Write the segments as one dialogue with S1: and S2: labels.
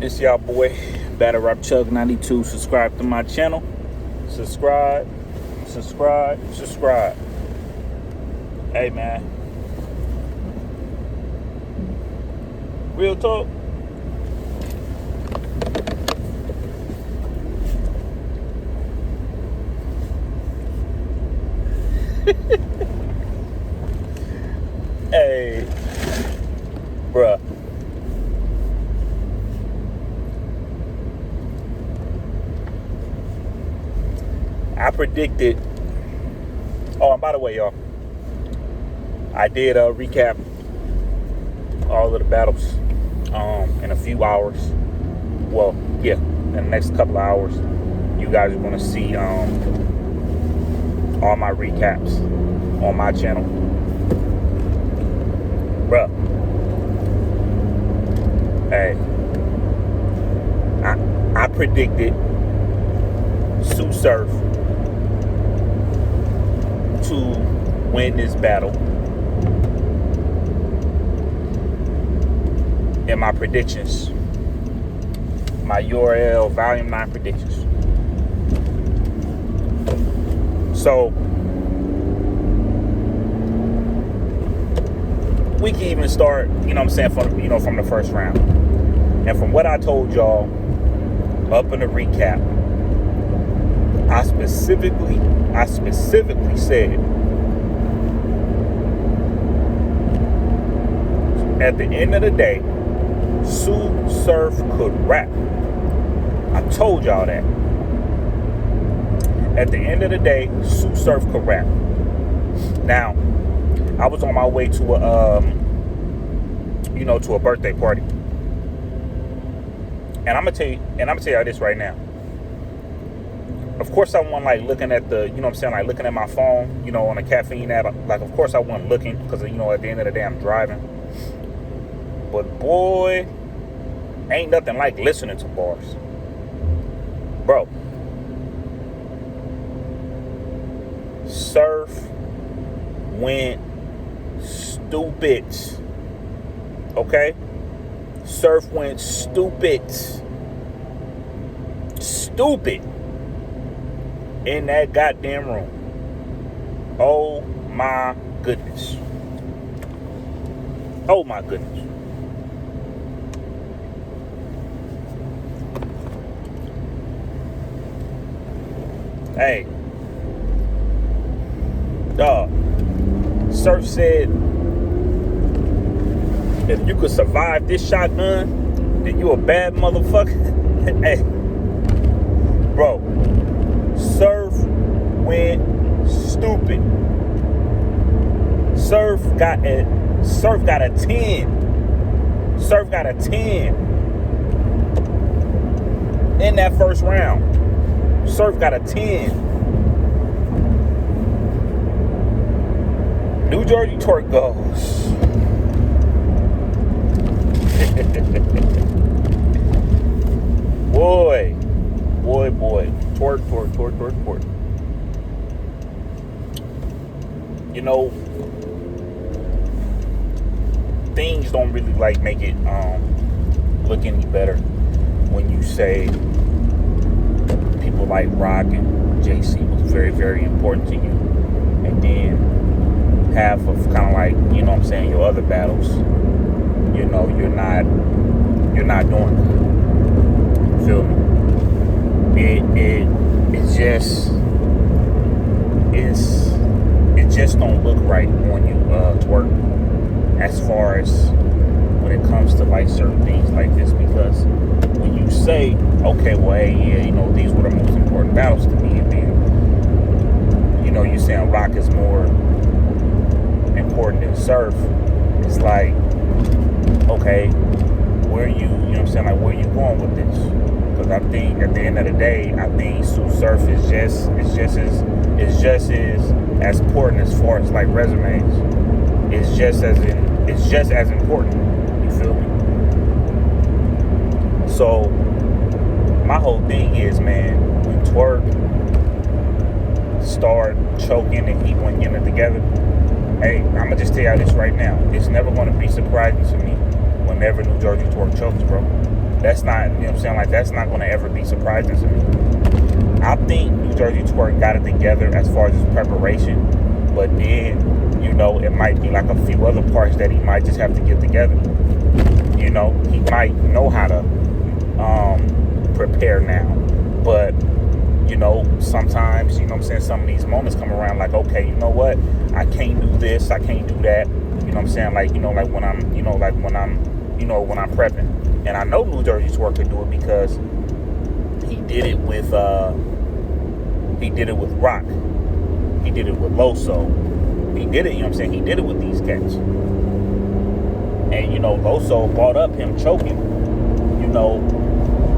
S1: This y'all boy, Battle Rap Chug 92. Subscribe to my channel. Subscribe. Hey man. Real talk. Hey, bruh. I predicted. Oh, and by the way, y'all, I did recap all of the battles in a few hours. Well, yeah, in the next couple of hours, you guys are gonna see all my recaps on my channel, bruh. Hey, I predicted Tsu Surf to win this battle in my predictions, my URL volume 9 predictions. So we can even start, you know what I'm saying, from the first round. And from what I told y'all up in the recap, I specifically said at the end of the day, Tsu Surf could rap. I told y'all that. At the end of the day, Tsu Surf could rap. Now, I was on my way to a birthday party. And I'm gonna tell y'all this right now. Of course, I wasn't like looking at the, you know what I'm saying, like looking at my phone, you know, on a caffeine app. Like, of course, I wasn't looking because, you know, at the end of the day, I'm driving. But boy, ain't nothing like listening to bars, bro. Surf went stupid. Okay? Surf went stupid in that goddamn room. Oh my goodness. Oh my goodness. Hey, dog. Surf said, if you could survive this shotgun, then you a bad motherfucker. Hey, bro. Surf went stupid. Surf got a 10. Surf got a 10 in that first round. Surf got a 10. New Jersey Twerk goes. Boy. Twerk. You know, things don't really like make it look any better when you say people like Rock and JC was very, very important to you, and then half of kind of like, you know what I'm saying, your other battles, you know, you're not doing it. Feel me? It just don't look right on you, Twerk, as far as when it comes to like certain things like this, because when you say, okay, well, hey, yeah, you know, these were the most important battles to me, and then, you know, you're saying Rock is more important than Surf, it's like, okay, where you know what I'm saying, like, where you going with this? Because I think at the end of the day, I think Tsu Surf is just as important as far as like resumes. It's just as important. You feel me? So my whole thing is, man, when Twerk start choking and he wasn't getting it together, hey, I'm gonna just tell y'all this right now. It's never gonna be surprising to me whenever New Jersey Twerk chokes, bro. That's not, you know what I'm saying? Like, that's not going to ever be surprising to me. I think New Jersey Twork got it together as far as his preparation, but then, you know, it might be like a few other parts that he might just have to get together. You know, he might know how to prepare now, but, you know, sometimes, you know what I'm saying, some of these moments come around like, okay, you know what, I can't do this, I can't do that, you know what I'm saying, like, you know, like when I'm, you know, like when I'm, you know, when I'm prepping. And I know New Jersey Twork could do it because he did it with Rock. He did it with Loso. He did it, you know what I'm saying? He did it with these cats. And, you know, Loso brought up him choking, you know,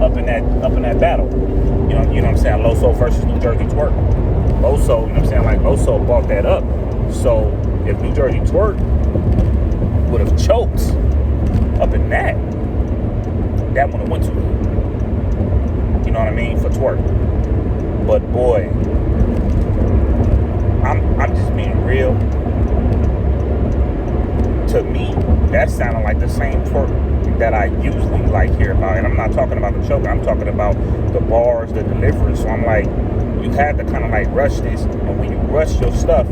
S1: up in that battle. You know what I'm saying? Loso versus New Jersey Twork. Loso, you know what I'm saying? Like, Loso brought that up. So if New Jersey Twork would have choked up in that would have went too good. You know what I mean? For Twork. But boy, I'm just being real. To me, that sounded like the same Twork that I usually like hear about. And I'm not talking about the choke. I'm talking about the bars, the delivery. So I'm like, you had to kind of like rush this. And when you rush your stuff,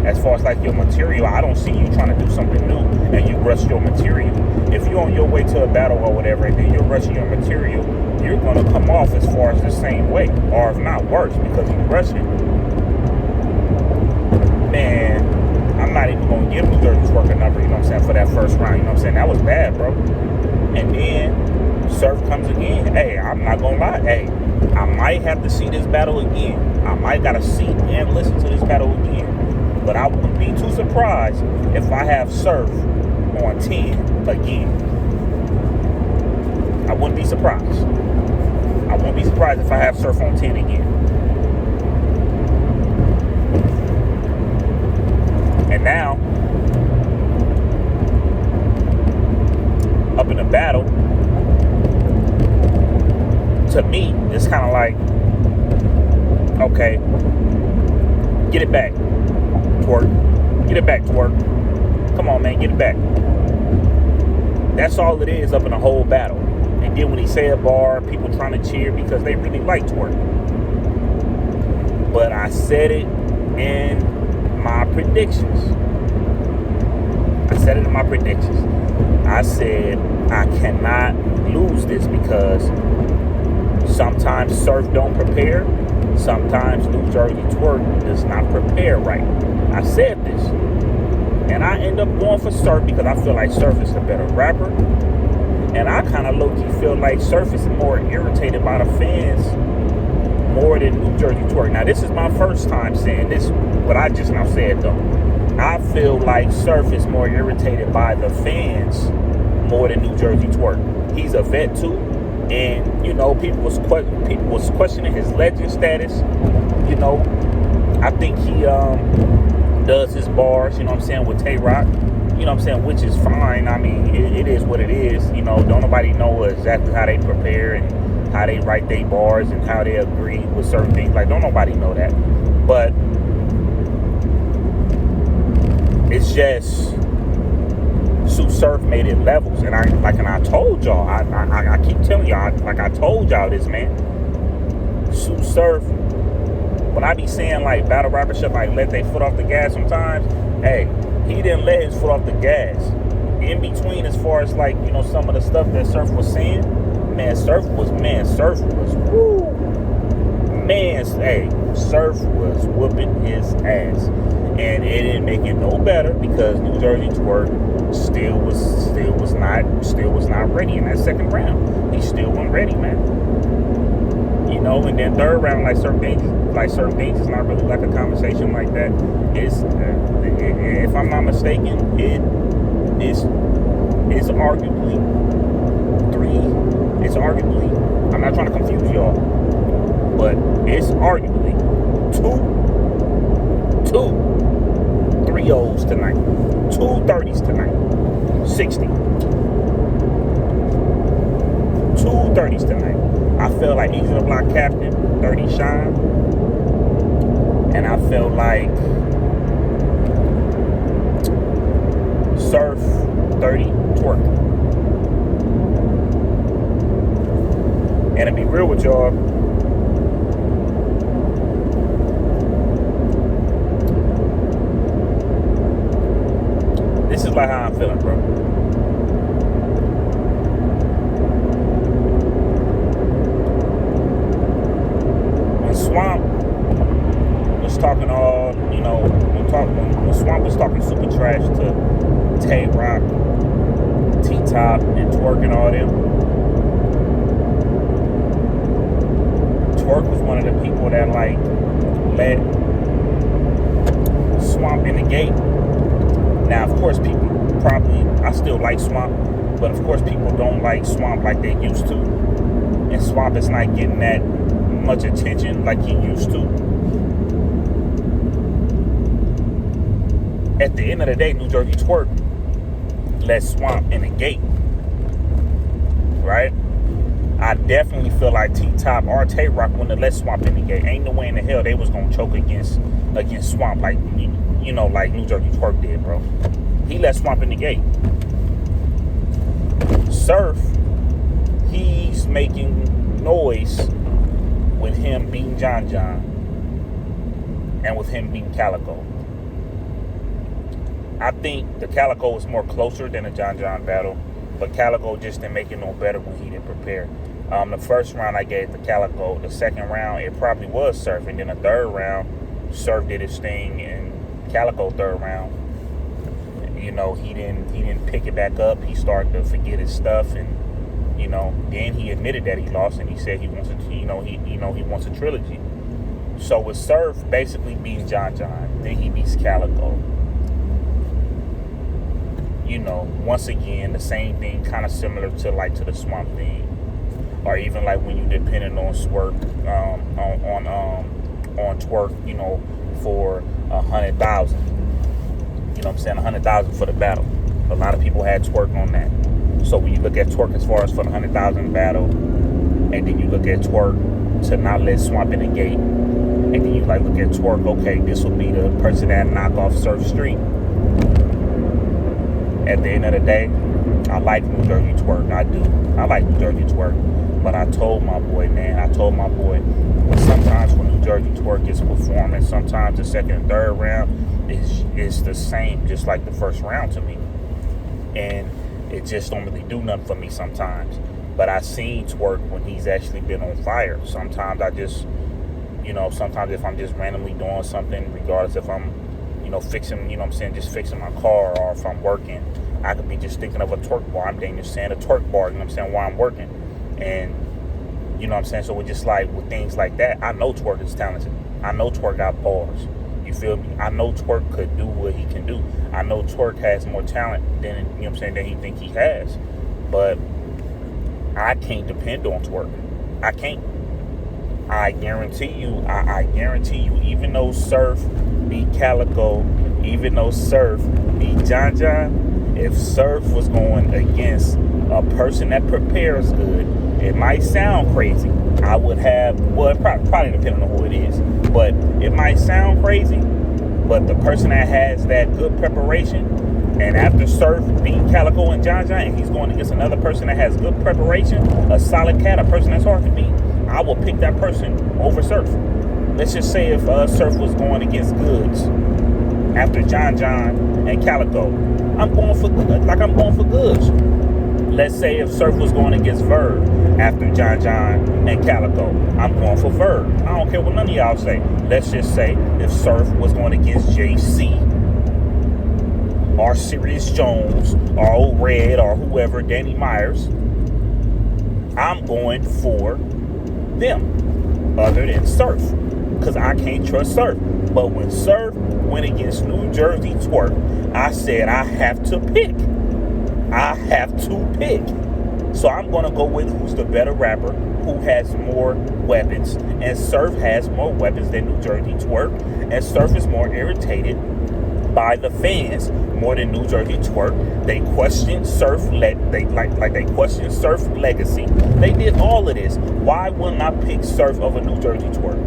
S1: as far as like your material, I don't see you trying to do something new and you rush your material. If you're on your way to a battle or whatever and then you're rushing your material, you're going to come off as far as the same way, or if not worse, because you rush it. Man, I'm not even going to give New Jersey Twork a number, you know what I'm saying, for that first round. You know what I'm saying? That was bad, bro. And then Surf comes again. Hey, I'm not going to lie. Hey, I might have to see this battle again. I might got to see and listen to this battle again. But I wouldn't be too surprised if I have Surf on 10 again. I wouldn't be surprised. I wouldn't be surprised if I have Surf on 10 again. And now, up in the battle, to me, it's kind of like, okay, get it back, Twork. Get it back, Twork. Come on, man, get it back. That's all it is up in the whole battle. And then when he say a bar, people trying to cheer because they really like Twork. But I said it in my predictions. I said I cannot lose this because sometimes Surf don't prepare. Sometimes New Jersey Twork does not prepare right. I said this. And I end up going for Surf because I feel like Surf is the better rapper. And I kind of low-key feel like Surf is more irritated by the fans more than New Jersey Twork. Now, this is my first time saying this, what I just now said, though. I feel like Surf is more irritated by the fans more than New Jersey Twork. He's a vet, too. And, you know, people was questioning his legend status. You know, I think he does his bars, you know what I'm saying, with Tay-Rock. You know what I'm saying, which is fine. I mean, it is what it is. You know, don't nobody know exactly how they prepare and how they write their bars and how they agree with certain things. Like, don't nobody know that. But it's just Sue Surf made it levels. And I told y'all, I keep telling y'all, I told y'all this, man. Sue Surf, when I be saying like battle rapper shit, like let their foot off the gas sometimes, hey, he didn't let his foot off the gas. In between, as far as like, you know, some of the stuff that Surf was saying, Surf was woo. Surf was whooping his ass. And it didn't make it no better because New Jersey Twork still was not ready in that second round. He still wasn't ready, man. You know, and then third round, like certain things is not really like a conversation like that. It's if I'm not mistaken, it's arguably I'm not trying to confuse y'all, but it's arguably two 3-0s tonight, 2 30s tonight, 60. 2 30s tonight. I feel like Easy the Block Captain, 30 Shine. And I feel like Surf, 30 Twork. And to be real with y'all, this is like how I'm feeling, bro. When Swamp was talking all, when Swamp was talking super trash to Tay Rock, T-Top, and Twork and all them, Twork was one of the people that like let Swamp in the gate. Now, of course, people probably, I still like Swamp, but of course people don't like Swamp like they used to. And Swamp is not getting that much attention like he used to. At the end of the day, New Jersey Twork let Swamp in the gate, right? I definitely feel like T-Top or Tay Rock wouldn't have let Swamp in the gate. Ain't no way in the hell they was gonna choke against Swamp like like New Jersey Twork did, bro. He let Swamp in the gate. Surf, he's making noise with him beating John John and with him beating Calico. I think the Calico was more closer than the John John battle, but Calico just didn't make it no better when he didn't prepare. The first round I gave the Calico. The second round it probably was Surf, and then the third round Surf did his thing, and Calico third round, he didn't pick it back up. He started to forget his stuff, and then he admitted that he lost, and he said he wants he wants a trilogy. So with Surf basically beating John John, then he beats Calico. Once again, the same thing, kind of similar to the Swamp thing, or even like when you depending on Twork, on Twork, for 100,000. You know what I'm saying? 100,000 for the battle. A lot of people had Twork on that. So when you look at Twork as far as for the 100,000 battle, and then you look at Twork to not let Swamp in the gate, and then you look at Twork, okay, this will be the person that knock off Surf Street. At the end of the day, I like New Jersey Twork. I do. I like New Jersey Twork. But I told my boy, sometimes when New Jersey Twork is performing, sometimes the second and third round is the same, just like the first round to me. And it just don't really do nothing for me sometimes. But I seen Twork when he's actually been on fire. Sometimes I just, sometimes if I'm just randomly doing something, regardless if I'm fixing, just fixing my car, or if I'm working, I could be just thinking of a Twork bar. I'm dangerous saying a Twork bar, while I'm working. And, so with just like, with things like that, I know Twork is talented. I know Twork got bars. You feel me? I know Twork could do what he can do. I know Twork has more talent than, than he think he has. But I can't depend on Twork. I can't. I guarantee you, even though Surf beat Calico, even though Surf beat John John, if Surf was going against a person that prepares good, it might sound crazy. I would have, probably depending on who it is, but it might sound crazy, but the person that has that good preparation, and after Surf beat Calico and John John, and he's going against another person that has good preparation, a solid cat, a person that's hard to beat, I will pick that person over Surf. Let's just say if Surf was going against Goods after John John and Calico, I'm going for Goods. Let's say if Surf was going against Verb after John John and Calico, I'm going for Verb. I don't care what none of y'all say. Let's just say if Surf was going against JC or Sirius Jones or Old Red or whoever, Danny Myers, I'm going for them other than Surf, because I can't trust Surf. But when Surf went against New Jersey Twork, I said I have to pick. So I'm going to go with who's the better rapper, who has more weapons. And Surf has more weapons than New Jersey Twork. And Surf is more irritated by the fans more than New Jersey Twork. They question Surf, they question Surf legacy. They did all of this. Why wouldn't I pick Surf over New Jersey Twork?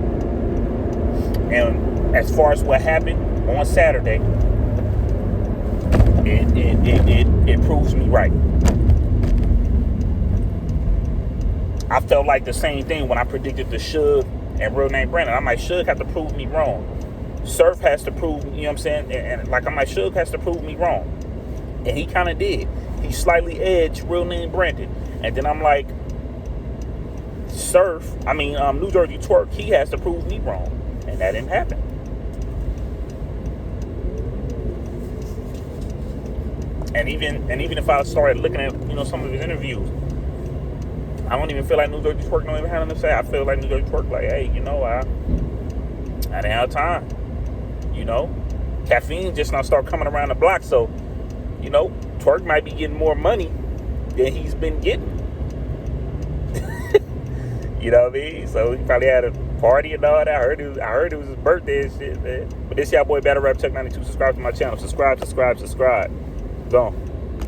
S1: And as far as what happened on Saturday, it proves me right. I felt like the same thing when I predicted the Suge and Real Name Brandon. I'm like, Suge had to prove me wrong. Surf has to prove, you know what I'm saying? And like, I'm like, Suge has to prove me wrong. And he kind of did. He slightly edged Real Name Brandon. And then I'm like, New Jersey Twerk, he has to prove me wrong. And that didn't happen. And even if I started looking at, some of his interviews, I don't even feel like New Jersey Twerk don't even have nothing to say. I feel like New Jersey Twerk like, hey, I didn't have time. Caffeine just now start coming around the block. So, Twerk might be getting more money than he's been getting. You know what I mean? So he probably had a party and all that. I heard it was his birthday and shit, man. But this y'all boy Battle Rap Chuck 92. Subscribe to my channel. Subscribe. Gone.